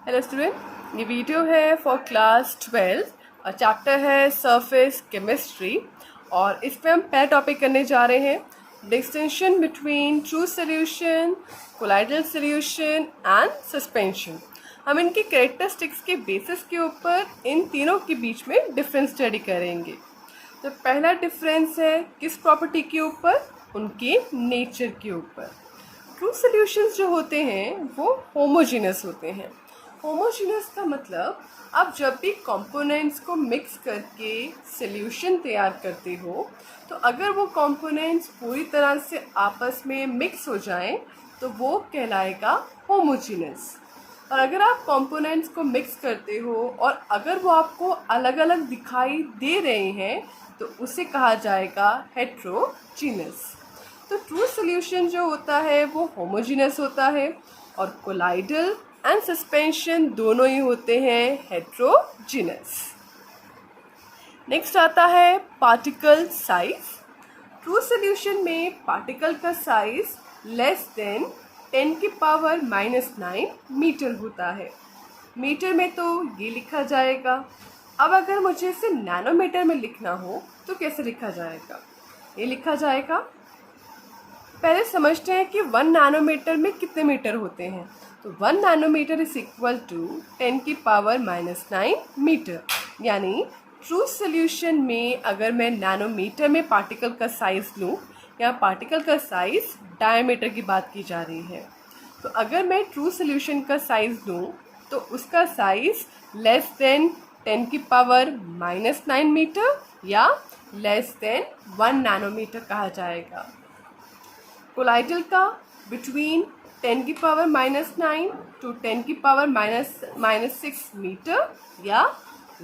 Hello student, ये video है for class 12 और चैप्टर है सरफेस केमिस्ट्री। और इस पे हम पहला टॉपिक करने जा रहे हैं distinction between true solution, colloidal solution and suspension. हम इनकी कैरेक्टरिस्टिक्स के बेसिस के ऊपर इन तीनों के बीच में डिफरेंस स्टडी करेंगे। तो पहला डिफरेंस है किस प्रॉपर्टी के ऊपर? उनके नेचर के ऊपर। ट्रू सॉल्यूशंस जो होते हैं वो होमोजीनस होते हैं। होमोजीनस का मतलब आप जब भी कंपोनेंट्स को मिक्स करके सॉल्यूशन तैयार करते हो तो अगर वो कंपोनेंट्स पूरी तरह से आपस में मिक्स हो जाएं तो वो कहलाएगा होमोजीनस। और अगर आप कंपोनेंट्स को मिक्स करते हो और अगर वो आपको अलग अलग दिखाई दे रहे हैं तो उसे कहा जाएगा हेट्रोजीनस। तो ट्रू सॉल्यूशन जो होता है वो होमोजीनस होता है और कोलाइडल एंड सस्पेंशन दोनों ही होते हैं हेट्रोजीनस। नेक्स्ट आता है पार्टिकल साइज। ट्रू सॉल्यूशन में पार्टिकल का साइज लेस देन 10⁻⁹ मीटर होता है। मीटर में तो ये लिखा जाएगा। अब अगर मुझे इसे नैनोमीटर में लिखना हो तो कैसे लिखा जाएगा? ये लिखा जाएगा, पहले समझते हैं कि 1 नैनोमीटर में कितने मीटर होते हैं। तो 1 nanometre is equal to 10⁻⁹ metre. यानी ट्रू सॉल्यूशन में अगर मैं नैनोमीटर में पार्टिकल का साइज लूँ, या पार्टिकल का साइज डायमीटर की बात की जा रही है, तो अगर मैं ट्रू सॉल्यूशन का साइज लूँ तो उसका साइज लेस देन 10⁻⁹ मीटर या लेस देन 1 नैनोमीटर कहा जाएगा। कोलाइडल का बिटवीन 10⁻⁹ टू 10⁻⁻6 मीटर या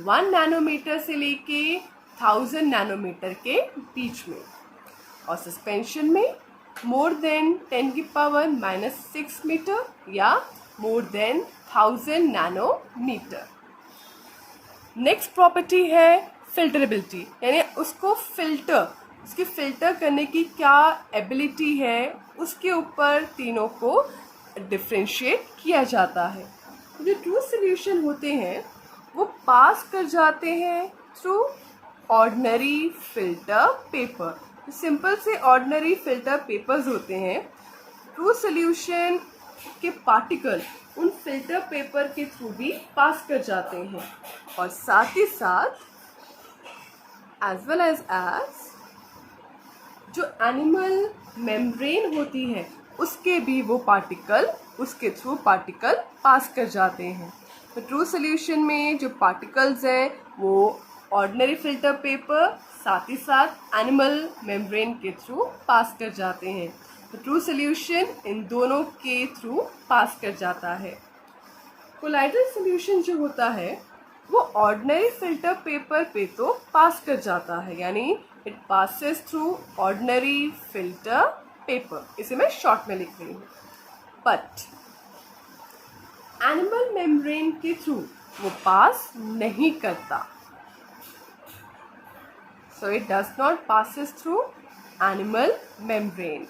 1 नैनोमीटर से लेके 1000 नैनोमीटर के बीच में। और सस्पेंशन में मोर देन 10⁻⁻6 मीटर या more than 1000 nanometre. Next property है फिल्टरेबिलिटी, यानी उसकी फिल्टर करने की क्या एबिलिटी है, उसके ऊपर तीनों को डिफ्रेंशिएट किया जाता है। जो ट्रू सॉल्यूशन होते हैं वो पास कर जाते हैं through ordinary filter paper. Simple से ऑर्डिनरी फिल्टर पेपर्स होते हैं। ट्रू सॉल्यूशन के पार्टिकल उन फिल्टर पेपर के थ्रू भी पास कर जाते हैं और साथ ही साथ एज वेल एज जो एनिमल मेम्ब्रेन होती है उसके भी वो पार्टिकल उसके थ्रू पार्टिकल पास कर जाते हैं। तो ट्रू सॉल्यूशन में जो पार्टिकल्स हैं वो ऑर्डिनरी फिल्टर पेपर साथ ही साथ एनिमल मेम्ब्रेन के थ्रू पास कर जाते हैं। तो ट्रू सॉल्यूशन इन दोनों के थ्रू पास कर जाता है। कोलाइडल सॉल्यूशन जो होता है वो ऑर्डिनरी फिल्टर पेपर पे तो पास कर जाता है, यानी it passes through ordinary filter paper. इसे मैं शॉर्ट में लिख रही हूँ। बट एनिमल मेम्ब्रेन के थ्रू वो पास नहीं करता। So it does not passes through animal membrane.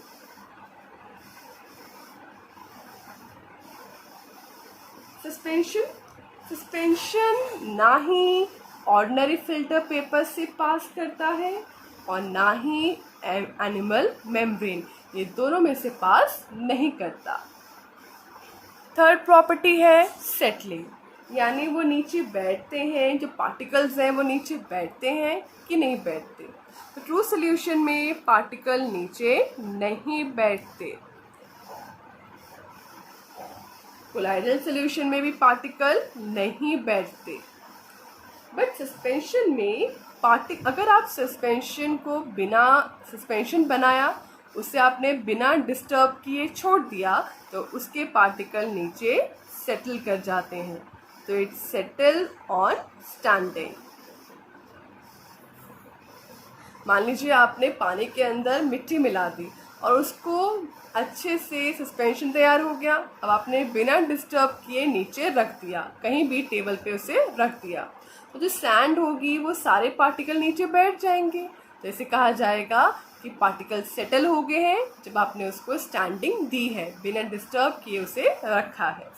Suspension ना ही ऑर्डिनरी फिल्टर पेपर से पास करता है और ना ही एनिमल मेम्ब्रेन, ये दोनों में से पास नहीं करता। थर्ड प्रॉपर्टी है सेटलिंग, यानी वो नीचे बैठते हैं, जो पार्टिकल्स हैं वो नीचे बैठते हैं कि नहीं बैठते। तो ट्रू सॉल्यूशन में पार्टिकल नीचे नहीं बैठते। कोलाइडल सॉल्यूशन में भी पार्टिकल नहीं बैठते। बट सस्पेंशन में अगर आप सस्पेंशन को बिना सस्पेंशन बनाया, उसे आपने बिना डिस्टर्ब किए छोड़ दिया तो उसके पार्टिकल नीचे सेटल कर जाते हैं। तो इट सेटल ऑन स्टैंडिंग। मान लीजिए आपने पानी के अंदर मिट्टी मिला दी और उसको अच्छे से सस्पेंशन तैयार हो गया। अब आपने बिना डिस्टर्ब किए नीचे रख दिया, कहीं भी टेबल पे उसे रख दिया, तो जो सैंड होगी वो सारे पार्टिकल नीचे बैठ जाएंगे। तो इसे कहा जाएगा कि पार्टिकल सेटल हो गए हैं जब आपने उसको स्टैंडिंग दी है, बिना डिस्टर्ब किए उसे रखा है।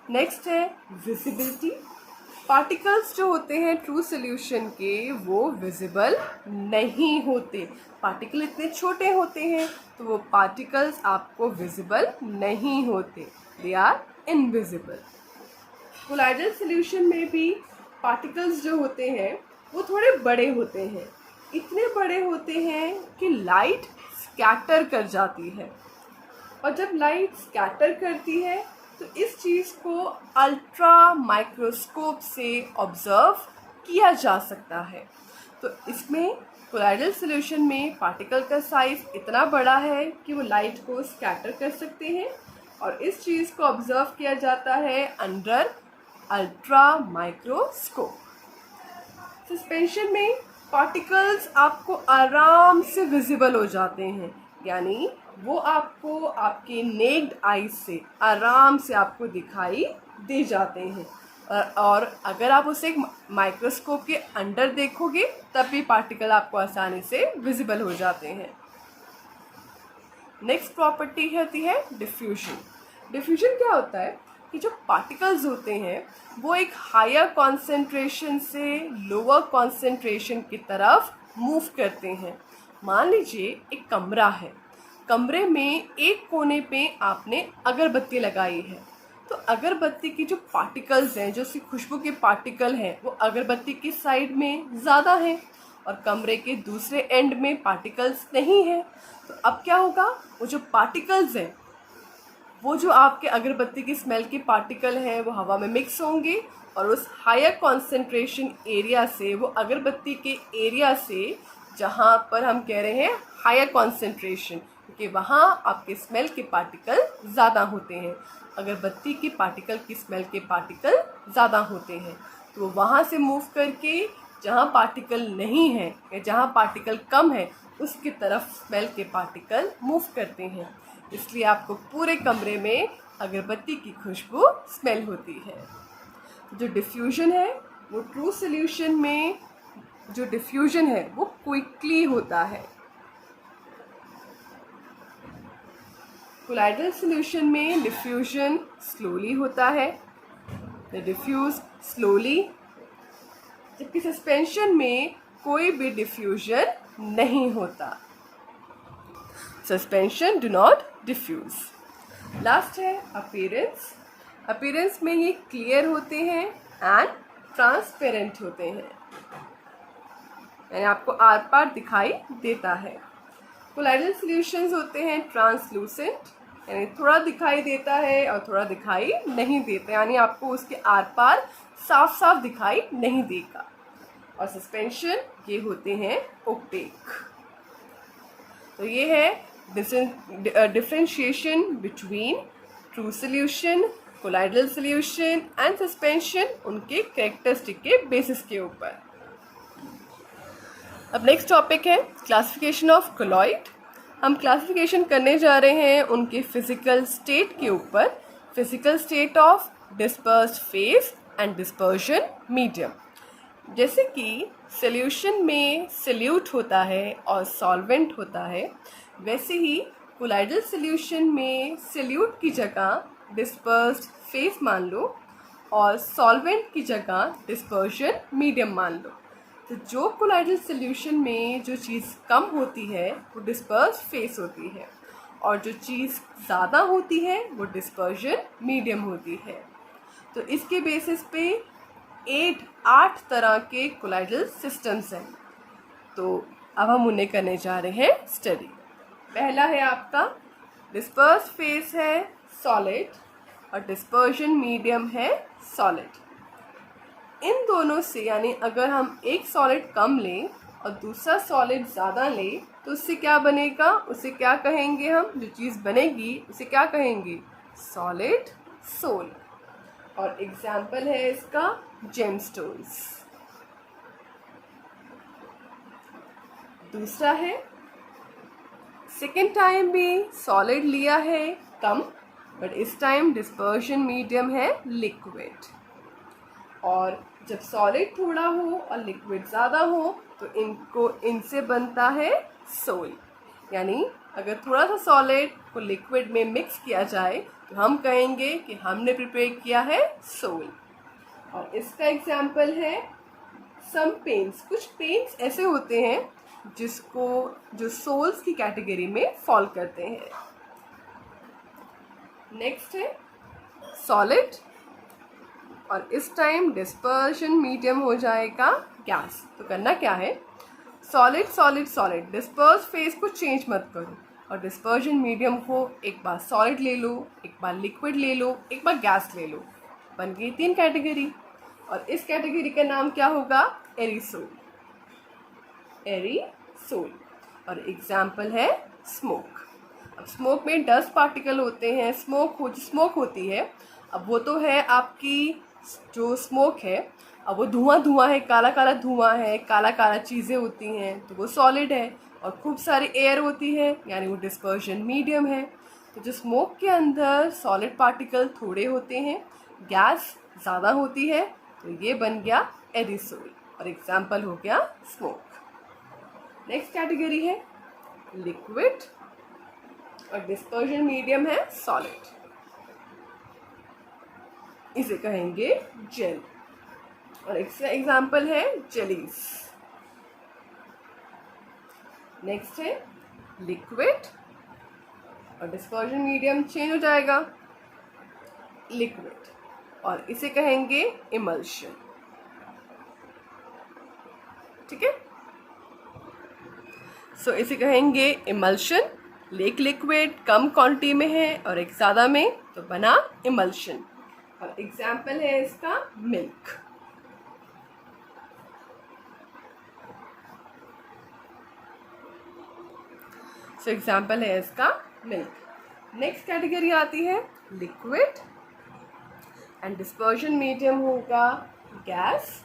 नेक्स्ट है विजिबिलिटी। पार्टिकल्स जो होते हैं ट्रू सॉल्यूशन के वो विजिबल नहीं होते। पार्टिकल इतने छोटे होते हैं तो वो पार्टिकल्स आपको विजिबल नहीं होते, they are invisible. Colloidal solution में भी पार्टिकल्स जो होते हैं वो थोड़े बड़े होते हैं, इतने बड़े होते हैं कि लाइट स्कैटर कर जाती है। और जब लाइट स्कैटर करती है तो इस चीज़ को अल्ट्रा माइक्रोस्कोप से ऑब्जर्व किया जा सकता है। तो इसमें कोलाइडल सॉल्यूशन में पार्टिकल का साइज इतना बड़ा है कि वो लाइट को स्कैटर कर सकते हैं और इस चीज़ को ऑब्जर्व किया जाता है अंडर अल्ट्रा माइक्रोस्कोप। सस्पेंशन में पार्टिकल्स आपको आराम से विजिबल हो जाते हैं, यानी वो आपको आपके नेक्ड आईज से आराम से आपको दिखाई दे जाते हैं। और अगर आप उसे एक माइक्रोस्कोप के अंडर देखोगे तब भी पार्टिकल आपको आसानी से विजिबल हो जाते हैं। नेक्स्ट प्रॉपर्टी होती है डिफ्यूजन। डिफ्यूजन क्या होता है कि जो पार्टिकल्स होते हैं वो एक हायर कॉन्सेंट्रेशन से लोअर कॉन्सेंट्रेशन की तरफ मूव करते हैं। मान लीजिए एक कमरा है, कमरे में एक कोने पे आपने अगरबत्ती लगाई है, तो अगरबत्ती की जो पार्टिकल्स हैं, जो सी खुशबू के पार्टिकल हैं, वो अगरबत्ती की साइड में ज़्यादा हैं और कमरे के दूसरे एंड में पार्टिकल्स नहीं हैं। तो अब क्या होगा, वो जो पार्टिकल्स हैं वो जो आपके अगरबत्ती की स्मेल के पार्टिकल हैं वो हवा में मिक्स होंगे और उस हायर कॉन्सेंट्रेशन एरिया से, वो अगरबत्ती के एरिया से जहाँ पर हम कह रहे हैं हायर कॉन्सेंट्रेशन, क्योंकि वहाँ आपके स्मेल के पार्टिकल ज़्यादा होते हैं, अगरबत्ती की पार्टिकल की स्मेल के पार्टिकल ज़्यादा होते हैं, तो वो वहाँ से मूव करके जहाँ पार्टिकल नहीं है या जहाँ पार्टिकल कम है उसकी तरफ स्मेल के पार्टिकल मूव करते हैं। इसलिए आपको पूरे कमरे में अगरबत्ती की खुशबू स्मेल होती है। जो डिफ्यूजन है वो ट्रू सॉल्यूशन में जो डिफ्यूजन है वो क्विकली होता है। कोलाइडल सॉल्यूशन में डिफ्यूजन स्लोली होता है, डिफ्यूज स्लोली, जबकि सस्पेंशन में कोई भी डिफ्यूजन नहीं होता। Suspension do not diffuse. Last है अपीयरेंस। अपीयरेंस में ये क्लियर होते हैं एंड ट्रांसपेरेंट होते हैं, यानी आपको आर पार दिखाई देता है। कोलाइडल सॉल्यूशंस होते हैं ट्रांसलूसेंट, यानी थोड़ा दिखाई देता है और थोड़ा दिखाई नहीं देता, यानी आपको उसके आर पार साफ साफ दिखाई नहीं देगा। और सस्पेंशन ये होते हैं ओपेक। तो ये है differentiation between true solution, colloidal solution and suspension, उनके कैरेक्टरिस्टिक के बेसिस के ऊपर। अब नेक्स्ट टॉपिक है क्लासिफिकेशन ऑफ कोलॉइड। हम क्लासिफिकेशन करने जा रहे हैं उनके फिजिकल स्टेट के ऊपर, physical state of dispersed phase and dispersion medium. जैसे कि सॉल्यूशन में सॉल्यूट होता है और सॉल्वेंट होता है, वैसे ही कोलाइडल सॉल्यूशन में सॉल्यूट की जगह डिस्पर्स्ड फेज मान लो और सॉल्वेंट की जगह डिस्पर्जन मीडियम मान लो। तो जो कोलाइडल सॉल्यूशन में जो चीज़ कम होती है वो डिस्पर्स्ड फेज होती है और जो चीज़ ज़्यादा होती है वो डिस्पर्जन मीडियम होती है। तो इसके बेसिस पे 8 तरह के कोलाइडल सिस्टम्स हैं। तो अब हम उन्हें करने जा रहे हैं स्टडी। पहला है आपका डिस्पर्स्ड फेज है सॉलिड और डिस्पर्जन मीडियम है सॉलिड। इन दोनों से, यानी अगर हम एक सॉलिड कम लें और दूसरा सॉलिड ज़्यादा लें तो उससे क्या बनेगा, उसे क्या कहेंगे हम, जो चीज़ बनेगी उसे क्या कहेंगे, सॉलिड सोल। और एग्जाम्पल है इसका जेमस्टोन्स। दूसरा है सेकेंड टाइम भी सॉलिड लिया है कम, बट इस टाइम डिस्पर्जन मीडियम है लिक्विड। और जब सॉलिड थोड़ा हो और लिक्विड ज़्यादा हो तो इनसे बनता है सोल। यानी अगर थोड़ा सा सॉलिड को लिक्विड में मिक्स किया जाए तो हम कहेंगे कि हमने प्रिपेयर किया है सोल। और इसका एग्जाम्पल है सम पेंट्स। कुछ पेंट्स ऐसे होते हैं जो सोल्स की कैटेगरी में फॉल करते हैं। नेक्स्ट है सॉलिड, और इस टाइम डिस्पर्शन मीडियम हो जाएगा गैस। तो करना क्या है, solid solid solid, disperse phase को चेंज मत करो और डिस्पर्शन मीडियम को एक बार सॉलिड ले लो, एक बार लिक्विड ले लो, एक बार गैस ले लो। बन गई 3 कैटेगरी। और इस कैटेगरी का नाम क्या होगा, एरिसोल। एरिसोल। और एग्जाम्पल है स्मोक। अब स्मोक में डस्ट पार्टिकल होते हैं, स्मोक होती है। अब वो तो है आपकी जो स्मोक है, अब वो धुआं है, काला काला धुआं है, काला काला चीज़ें होती हैं, तो वो सॉलिड है। और खूब सारी एयर होती है, यानी वो डिस्पर्शन मीडियम है। तो जो स्मोक के अंदर सॉलिड पार्टिकल थोड़े होते हैं, गैस ज़्यादा होती है, तो ये बन गया एरिसोल और एग्जाम्पल हो गया स्मोक। नेक्स्ट कैटेगरी है लिक्विड और डिस्पर्शन मीडियम है सॉलिड, इसे कहेंगे जेल। और इसका एग्जाम्पल है जेलीज। नेक्स्ट है लिक्विड और डिस्पर्शन मीडियम चेंज हो जाएगा लिक्विड, और इसे कहेंगे इमल्शन। ठीक है, सो इसे कहेंगे इमल्शन। लिक्विड कम क्वांटिटी में है और एक ज़्यादा में, तो बना इमल्शन। और एग्जाम्पल है इसका मिल्क। सो एग्जाम्पल है इसका मिल्क। नेक्स्ट कैटेगरी आती है लिक्विड एंड डिस्पर्शन मीडियम होगा गैस,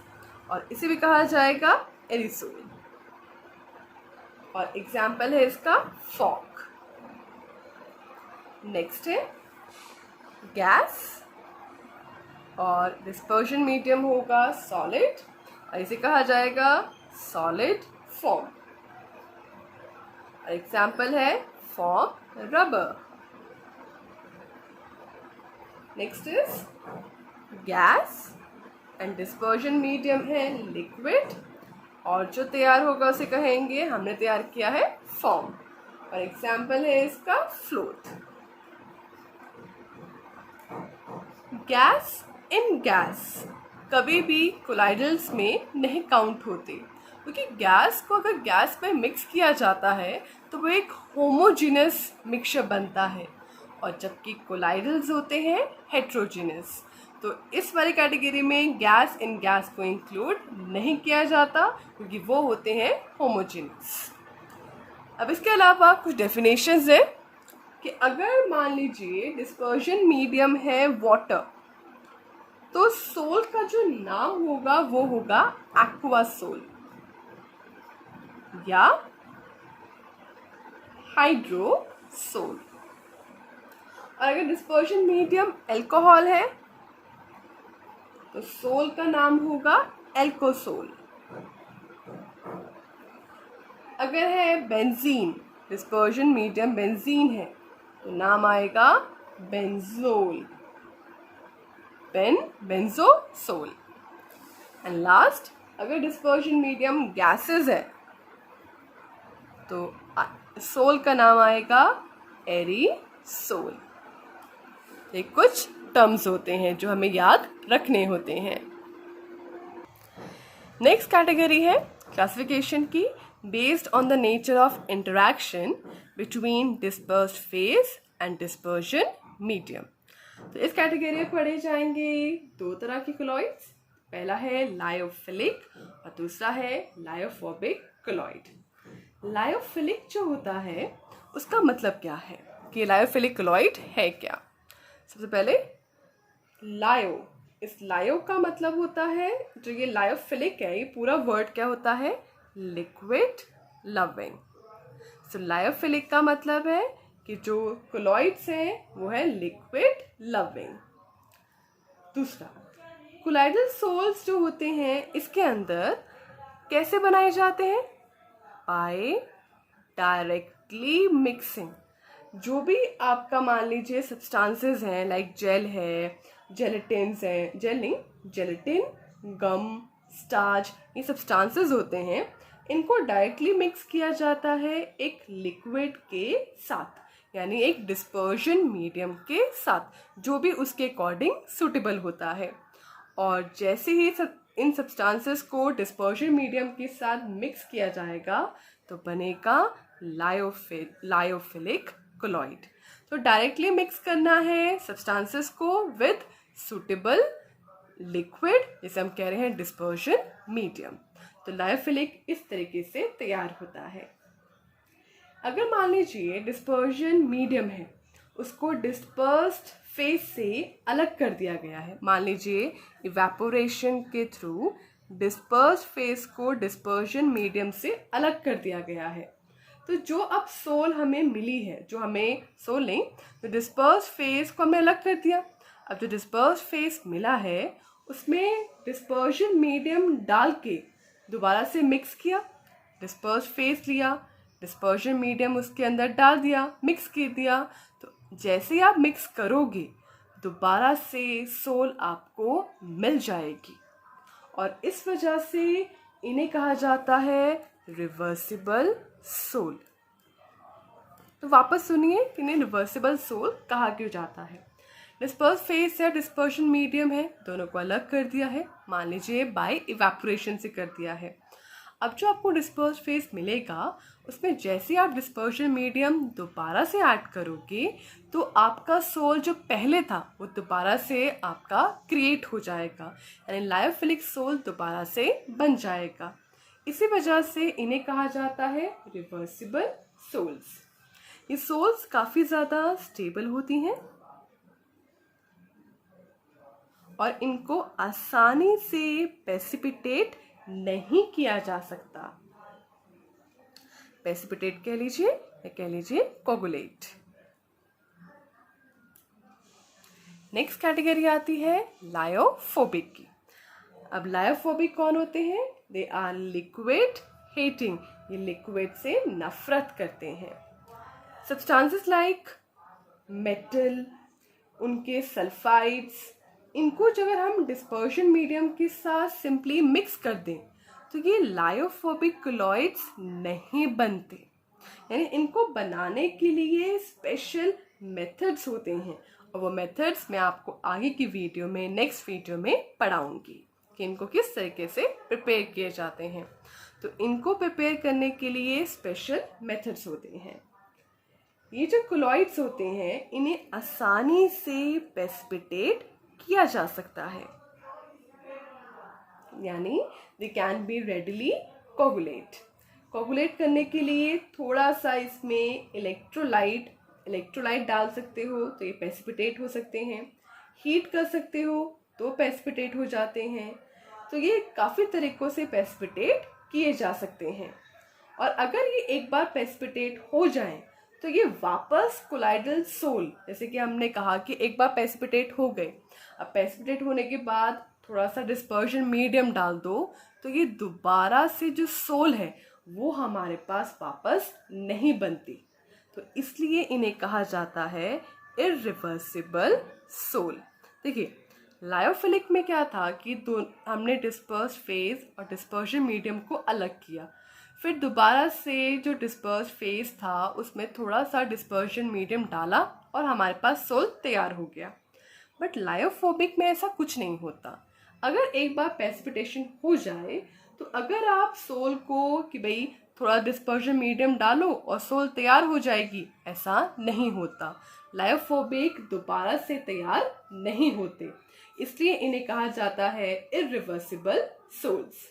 और इसे भी कहा जाएगा एरिसोल। और एग्जाम्पल है इसका फॉग। नेक्स्ट है गैस और डिस्पर्शन मीडियम होगा सॉलिड, और इसे कहा जाएगा सॉलिड फॉर्म। और एग्जाम्पल है form rubber. Next is gas and dispersion medium है लिक्विड, और जो तैयार होगा उसे कहेंगे, हमने तैयार किया है फॉर्म। और एग्जाम्पल है इसका फ्लोट। गैस इन गैस कभी भी कोलाइडल्स में नहीं काउंट होते, क्योंकि गैस को अगर गैस में मिक्स किया जाता है तो वो एक होमोजीनस मिक्सचर बनता है, और जबकि कोलाइडल्स होते हैं हेट्रोजीनस। तो इस वाली कैटेगरी में गैस इन गैस को इंक्लूड नहीं किया जाता, क्योंकि वो होते हैं होमोजीनस। अब इसके अलावा कुछ डेफिनेशंस हैं कि अगर मान लीजिए डिस्पर्शन मीडियम है वाटर, तो सोल का जो नाम होगा वो होगा एक्वा सोल या हाइड्रो सोल। और अगर डिस्पर्शन मीडियम अल्कोहल है तो सोल का नाम होगा एल्कोसोल। अगर है बेंजीन, डिस्पर्शन मीडियम बेंजीन है, तो नाम आएगा बेंजोल, बेंजोसोल। एंड लास्ट, अगर डिस्पर्शन मीडियम गैसेस है तो सोल का नाम आएगा एरिसोल। ये कुछ टर्म्स होते हैं जो हमें याद रखने होते हैं। नेक्स्ट कैटेगरी है क्लासिफिकेशन की, based on the nature of interaction between dispersed phase and dispersion medium. तो इस कैटेगरी में पढ़े जाएंगे 2 तरह के कोलॉइड्स। पहला है लायोफिलिक और दूसरा है लायोफोबिक कोलॉइड। लायोफिलिक जो होता है उसका मतलब क्या है कि लायोफिलिक कोलॉइड है क्या। सबसे पहले लायो, इस लायो का मतलब होता है, जो ये लायोफिलिक है, ये पूरा वर्ड क्या होता है, लिक्विड लविंग। सो लायोफिलिक का मतलब है कि जो कोलॉइड्स हैं वो है लिक्विड लविंग। दूसरा, कोलाइडल सोल्स जो होते हैं इसके अंदर कैसे बनाए जाते हैं, बाय डायरेक्टली मिक्सिंग। जो भी आपका मान लीजिए सब्सटेंसेस हैं, लाइक जेल है, जेलेटिन्स हैं, जेल नहीं, जेलेटिन, गम, स्टार्च, ये सब्सटेंसेस होते हैं, इनको डायरेक्टली मिक्स किया जाता है एक लिक्विड के साथ, यानी एक डिस्पर्शन मीडियम के साथ, जो भी उसके अकॉर्डिंग सूटेबल होता है। और जैसे ही इन सब्सटेंसेस को डिस्पर्शन मीडियम के साथ मिक्स किया जाएगा तो बनेगा लायोफिलिक कोलॉइड। तो डायरेक्टली मिक्स करना है सब्सटेंसेस को विद सूटेबल लिक्विड, जिसे हम कह रहे हैं डिस्पर्शन मीडियम। तो लायोफिलिक इस तरीके से तैयार होता है। अगर मान लीजिए डिस्पर्शन मीडियम है, उसको डिस्पर्स्ड फेज से अलग कर दिया गया है, मान लीजिए इवेपोरेशन के थ्रू डिस्पर्स्ड फेज को डिस्पर्शन मीडियम से अलग कर दिया गया है, तो जो अब सोल हमें मिली है, जो हमें सोल नहीं, तो डिस्पर्स्ड फेज को हमने अलग कर दिया। अब जो डिस्पर्स्ड फेज मिला है उसमें डिस्पर्शन मीडियम डाल के दोबारा से मिक्स किया, डिस्पर्स्ड फेज लिया, डिस्पर्शन मीडियम उसके अंदर डाल दिया, मिक्स कर दिया। तो जैसे ही आप मिक्स करोगे दोबारा से सोल आपको मिल जाएगी, और इस वजह से इन्हें कहा जाता है रिवर्सिबल सोल। तो वापस सुनिए कि इन्हें रिवर्सिबल सोल कहा क्यों जाता है। डिस्पर्स फेज या डिस्पर्शन मीडियम है, दोनों को अलग कर दिया है, मान लीजिए बाय इवेपोरेशन से कर दिया है। अब जो आपको डिस्पर्स फेज मिलेगा उसमें जैसे आप डिस्पर्शन मीडियम दोबारा से ऐड करोगे तो आपका सोल जो पहले था वो दोबारा से आपका क्रिएट हो जाएगा, यानी लायोफिलिक सोल दोबारा से बन जाएगा। इसी वजह से इन्हें कहा जाता है रिवर्सिबल सोल्स। ये सोल्स काफ़ी ज़्यादा स्टेबल होती हैं और इनको आसानी से प्रेसिपिटेट नहीं किया जा सकता। प्रेसिपिटेट कह लीजिए या कह लीजिए कोगुलेट। नेक्स्ट कैटेगरी आती है लायोफोबिक की। अब लायोफोबिक कौन होते हैं? दे आर लिक्विड हेटिंग, ये लिक्विड से नफरत करते हैं। सब्सटेंसेस लाइक मेटल, उनके सल्फाइड्स, इनको जो अगर हम डिस्पर्शन मीडियम के साथ सिंपली मिक्स कर दें तो ये लायोफोबिक कोलॉइड्स नहीं बनते, यानी इनको बनाने के लिए स्पेशल मेथड्स होते हैं, और वो मेथड्स मैं आपको आगे की वीडियो में, नेक्स्ट वीडियो में पढ़ाऊंगी कि इनको किस तरीके से प्रिपेयर किए जाते हैं। तो इनको प्रिपेयर करने के लिए स्पेशल मेथड्स होते हैं। ये जो कोलॉइड्स होते हैं इन्हें आसानी से प्रेसिपिटेट किया जा सकता है, यानी they can be readily coagulate करने के लिए थोड़ा सा इसमें इलेक्ट्रोलाइट डाल सकते हो तो ये प्रेसिपिटेट हो सकते हैं, हीट कर सकते हो तो प्रेसिपिटेट हो जाते हैं। तो ये काफ़ी तरीक़ों से प्रेसिपिटेट किए जा सकते हैं, और अगर ये एक बार प्रेसिपिटेट हो जाएं तो ये वापस कोलाइडल सोल, जैसे कि हमने कहा कि एक बार प्रेसिपिटेट हो गए, अब प्रेसिपिटेट होने के बाद थोड़ा सा डिस्पर्शन मीडियम डाल दो तो ये दोबारा से जो सोल है वो हमारे पास वापस नहीं बनती। तो इसलिए इन्हें कहा जाता है इरिवर्सिबल सोल। देखिए लायोफिलिक में क्या था कि हमने डिस्पर्स फेज और डिस्पर्शन मीडियम को अलग किया, फिर दोबारा से जो डिस्पर्स फेज था उसमें थोड़ा सा डिस्पर्शन मीडियम डाला और हमारे पास सोल तैयार हो गया। बट लायोफोबिक में ऐसा कुछ नहीं होता। अगर एक बार प्रेसिपिटेशन हो जाए तो अगर आप सोल को कि भाई थोड़ा डिस्पर्शन मीडियम डालो और सोल तैयार हो जाएगी, ऐसा नहीं होता। लायोफोबिक दोबारा से तैयार नहीं होते, इसलिए इन्हें कहा जाता है इरिवर्सिबल सोल्स।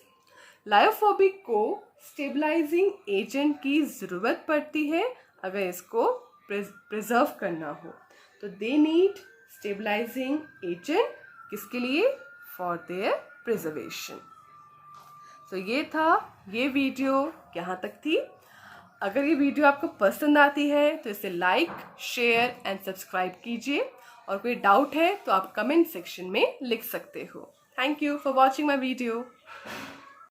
लायोफोबिक को स्टेबलाइजिंग एजेंट की ज़रूरत पड़ती है अगर इसको प्रिजर्व करना हो, तो दे नीड स्टेबलाइजिंग एजेंट, किसके लिए? For their preservation. तो ये था, ये वीडियो यहाँ तक थी। अगर ये वीडियो आपको पसंद आती है तो इसे लाइक, शेयर एंड सब्सक्राइब कीजिए, और कोई डाउट है तो आप कमेंट सेक्शन में लिख सकते हो। Thank you for watching my video.